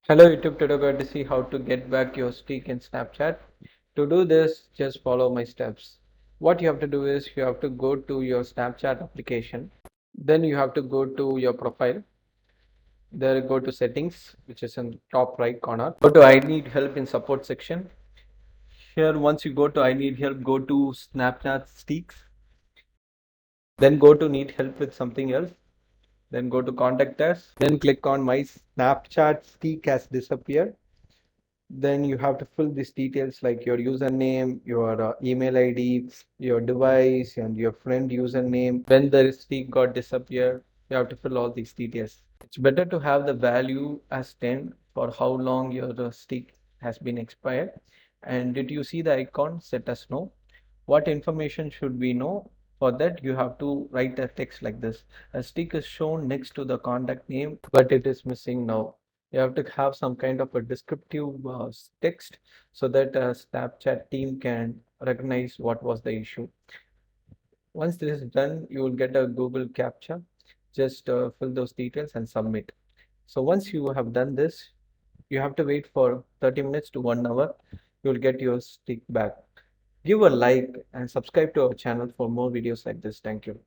Hello YouTube, today we're going to see how to get back your streak in Snapchat. To do this, just follow my steps. What you have to do is you have to go to your Snapchat application. Then you have to go to your profile. There go to settings, which is in top right corner. Go to I need help in support section. Here, once you go to I need help, go to Snapchat streaks. Then go to need help with something else. Then go to contact us. Then click on my Snapchat streak has disappeared. Then you have to fill these details like your username, your email ID, your device, and your friend username. When the streak got disappeared, you have to fill all these details. It's better to have the value as 10 for how long your streak has been expired. And did you see the icon? Let us know. What information should we know? For that, you have to write a text like this. A streak is shown next to the contact name, but it is missing now. You have to have some kind of a descriptive text so that a Snapchat team can recognize what was the issue. Once this is done, you will get a Google CAPTCHA. Just fill those details and submit. So once you have done this, you have to wait for 30 minutes to 1 hour. You will get your stick back. Give a like and subscribe to our channel for more videos like this. Thank you.